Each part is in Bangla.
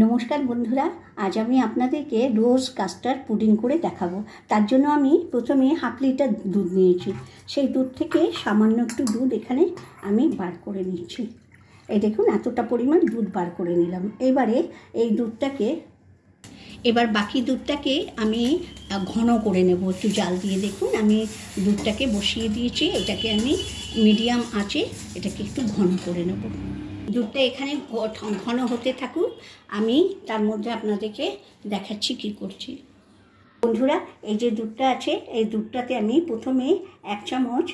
নমস্কার বন্ধুরা, আজ আমি আপনাদেরকে রোজ কাস্টার্ড পুডিং করে দেখাবো। তার জন্য আমি প্রথমে হাফ লিটার দুধ নিয়েছি। সেই দুধ থেকে সামান্য একটু দুধ এখানে আমি বার করে নিচ্ছি। এই দেখুন, এতটা পরিমাণ দুধ বার করে নিলাম। এবারে এই দুধটাকে বাকি দুধটাকে আমি ঘন করে নেব একটু জাল দিয়ে। দেখুন, আমি দুধটাকে বসিয়ে দিয়েছি। এটাকে আমি মিডিয়াম আঁচে এটাকে একটু ঘন করে নেব। দুধটা এখানে ঘন হতে থাকুক, আমি তার মধ্যে আপনাদেরকে দেখাচ্ছি কি করছি। বন্ধুরা, এই যে দুধটা আছে, এই দুধটাতে আমি প্রথমে 1 চামচ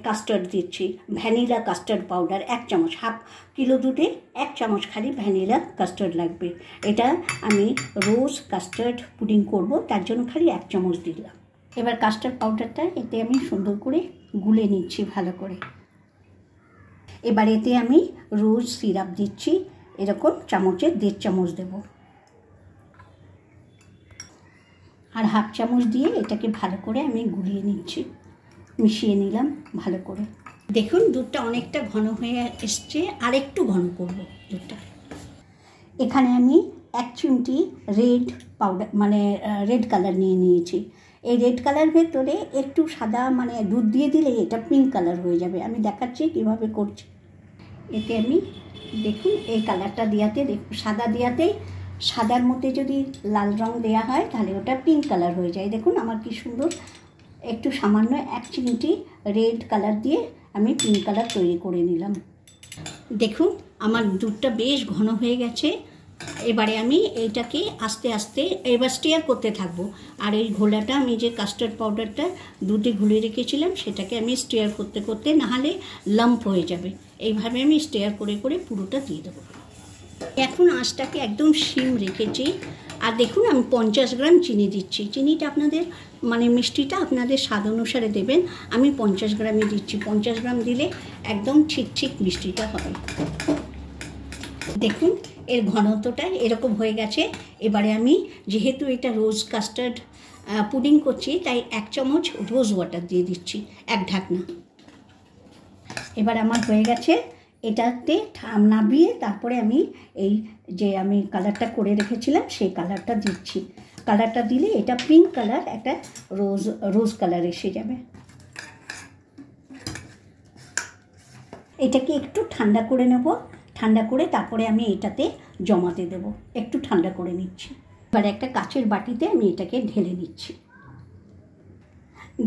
কাস্টার্ড দিচ্ছি, ভ্যানিলা কাস্টার্ড পাউডার 1 চামচ। হাফ কিলো দুধে 1 চামচ খালি ভ্যানিলা কাস্টার্ড লাগবে। এটা আমি রোজ কাস্টার্ড পুডিং করব, তার জন্য খালি 1 চামচ দিলাম। এবার কাস্টার্ড পাউডারটা এতে আমি সুন্দর করে গুলে নিচ্ছি ভালো করে। এবার এতে আমি রোজ সিরাপ দিচ্ছি, এরকম চামচে 1.5 চামচ দেব, আর হাফ চামচ দিয়ে এটাকে ভালো করে আমি গুলিয়ে নিচ্ছি, মিশিয়ে নিলাম ভালো করে। দেখুন, দুধটা অনেকটা ঘন হয়ে এসছে, আর একটু ঘন করব দুধটা। এখানে আমি 1 চিমটি রেড পাউডার মানে রেড কালার নিয়ে নিয়েছি। এই রেড কালার ভেতরে একটু সাদা মানে দুধ দিয়ে দিলে এটা পিঙ্ক কালার হয়ে যাবে। আমি দেখাচ্ছি কীভাবে করছি। এতে আমি দেখুন এই কালারটা দেওয়াতে, সাদা দেওয়াতে, সাদার মধ্যে যদি লাল রং দেওয়া হয় তাহলে ওটা পিঙ্ক কালার হয়ে যায়। দেখুন আমার কি সুন্দর, একটু সামান্য 1 চিমটি রেড কালার দিয়ে আমি পিঙ্ক কালার তৈরি করে নিলাম। দেখুন আমার দুধটা বেশ ঘন হয়ে গেছে। এবারে আমি এইটাকে আস্তে আস্তে এবার স্টিয়ার করতে থাকবো। আর এই ঘোলাটা আমি যে কাস্টার্ড পাউডারটা দুধে ঘুলিয়ে রেখেছিলাম সেটাকে আমি স্টিয়ার করতে করতে, নাহলে লাম্প হয়ে যাবে। এইভাবে আমি স্টিয়ার করে করে পুরোটা দিয়ে দেবো। এখন আঁচটাকে একদম সিম রেখেছি। আর দেখুন আমি 50 গ্রাম চিনি দিচ্ছি। চিনিটা আপনাদের মানে মিষ্টিটা আপনাদের স্বাদ অনুসারে দেবেন। আমি 50 গ্রামই দিচ্ছি। 50 গ্রাম দিলে একদম ঠিক ঠিক মিষ্টিটা হবে। দেখুন এর ঘনত্বটা এরকম হয়ে গেছে। এবারে আমি যেহেতু এটা রোজ কাস্টার্ড পুডিং করছি, তাই 1 চামচ রোজ ওয়াটার দিয়ে দিচ্ছি, 1 ঢাকনা। এবার আমার হয়ে গেছে। এটাতে নাবিয়ে তারপরে আমি এই যে আমি কালারটা করে রেখেছিলাম সেই কালারটা দিচ্ছি। কালারটা দিলে এটা পিঙ্ক কালার, একটা রোজ কালার এসে যাবে। এটাকে একটু ঠান্ডা করে নেব। ঠান্ডা করে তারপরে আমি এটাতে জমাতে দেব। একটু ঠান্ডা করে নিচ্ছি। এবার একটা কাচের বাটিতে আমি এটাকে ঢেলে নিচ্ছি।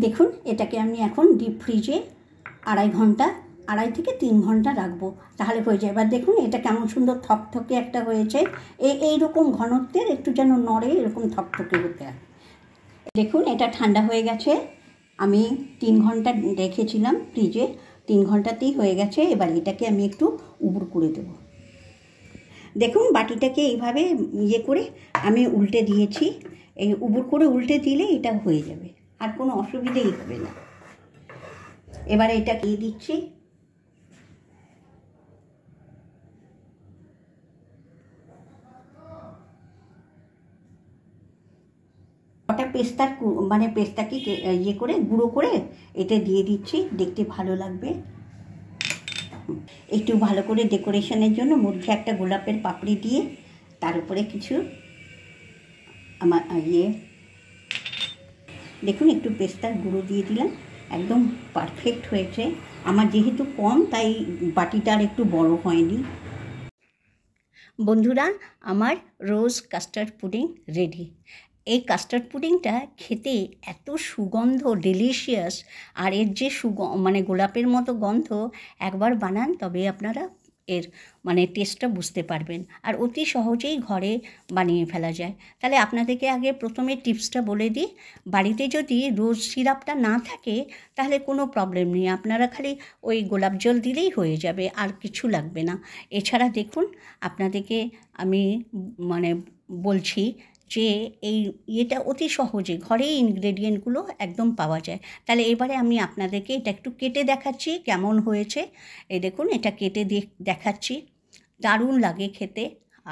দেখুন এটাকে আমি এখন ডিপ ফ্রিজে 2.5 থেকে 3 ঘন্টা রাখবো, তাহলে হয়ে যায়। এবার দেখুন এটা কেমন সুন্দর থকথকে একটা হয়েছে। এইরকম ঘনত্বের, একটু যেন নড়ে এরকম থকথকে হতে হয়। দেখুন এটা ঠান্ডা হয়ে গেছে। আমি 3 ঘন্টা রেখেছিলাম ফ্রিজে, 3 ঘন্টাতেই হয়ে গেছে। এবার এটাকে আমি একটু উবুড় করে দেবো। দেখুন বাটিটাকে এইভাবে করে আমি উল্টে দিয়েছি। এই উবুড় করে উল্টে দিলে এটা হয়ে যাবে, আর কোনো অসুবিধেই হবে না। এবারে এটা দিয়ে দিচ্ছি। ওটা পেস্তার মানে পেস্তাকে করে গুঁড়ো করে এটা দিয়ে দিচ্ছি, দেখতে ভালো লাগবে। একটু ভালো করে ডেকোরেশনের জন্য মধ্যে একটা গোলাপের পাপড়ি দিয়ে তার উপরে কিছু আমার দেখুন একটু পেস্তার গুঁড়ো দিয়ে দিলাম। একদম পারফেক্ট হয়েছে। আমার যেহেতু কম তাই বাটিটা আর একটু বড় হয়নি। বন্ধুরা, আমার রোজ কাস্টার্ড পুডিং রেডি। এই কাস্টার্ড পুডিংটা খেতে এত সুগন্ধ, ডেলিশিয়াস। আর এর যে মানে গোলাপের মতো গন্ধ, একবার বানান তবে আপনারা এর মানে টেস্টটা বুঝতে পারবেন। আর অতি সহজেই ঘরে বানিয়ে ফেলা যায়। তাহলে আপনাদেরকে আগে প্রথমে টিপসটা বলে দিই। বাড়িতে যদি রোজ সিরাপটা না থাকে তাহলে কোনো প্রবলেম নেই, আপনারা খালি ওই গোলাপ জল দিলেই হয়ে যাবে, আর কিছু লাগবে না। এছাড়া দেখুন আপনাদেরকে আমি মানে বলছি যে এই এটা অতি সহজে ঘরেই ইনগ্রেডিয়েন্টগুলো একদম পাওয়া যায়। তাহলে এবারে আমি আপনাদেরকে এটা একটু কেটে দেখাচ্ছি কেমন হয়েছে। এই দেখুন এটা কেটে দেখাচ্ছি, দারুণ লাগে খেতে।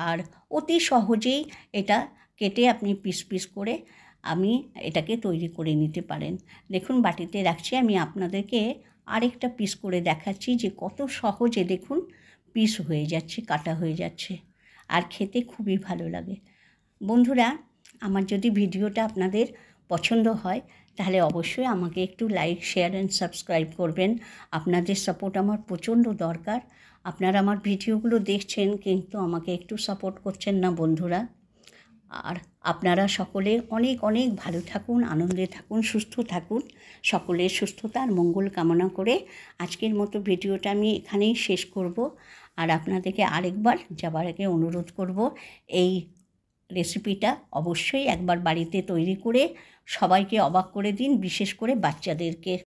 আর অতি সহজেই এটা কেটে আপনি পিস পিস করে আমি এটাকে তৈরি করে নিতে পারেন। দেখুন বাটিতে রাখছি, আমি আপনাদেরকে আরেকটা পিস করে দেখাচ্ছি যে কত সহজে দেখুন পিস হয়ে যাচ্ছে, কাটা হয়ে যাচ্ছে। আর খেতে খুবই ভালো লাগে। বন্ধুরা, আমার যদি ভিডিওটা আপনাদের পছন্দ হয় তাহলে অবশ্যই আমাকে একটু লাইক, শেয়ার অ্যান্ড সাবস্ক্রাইব করবেন। আপনাদের সাপোর্ট আমার প্রচণ্ড দরকার। আপনারা আমার ভিডিওগুলো দেখছেন কিন্তু আমাকে একটু সাপোর্ট করছেন না বন্ধুরা। আর আপনারা সকলে অনেক অনেক ভালো থাকুন, আনন্দে থাকুন, সুস্থ থাকুন। সকলের সুস্থতা আর মঙ্গল কামনা করে আজকের মতো ভিডিওটা আমি এখানেই শেষ করব। আর আপনাদেরকে আরেকবার যাবার আগে অনুরোধ করব, এই রেসিপিটা অবশ্যই একবার বাড়িতে তৈরি করে সবাইকে অবাক করে দিন, বিশেষ করে বাচ্চাদেরকে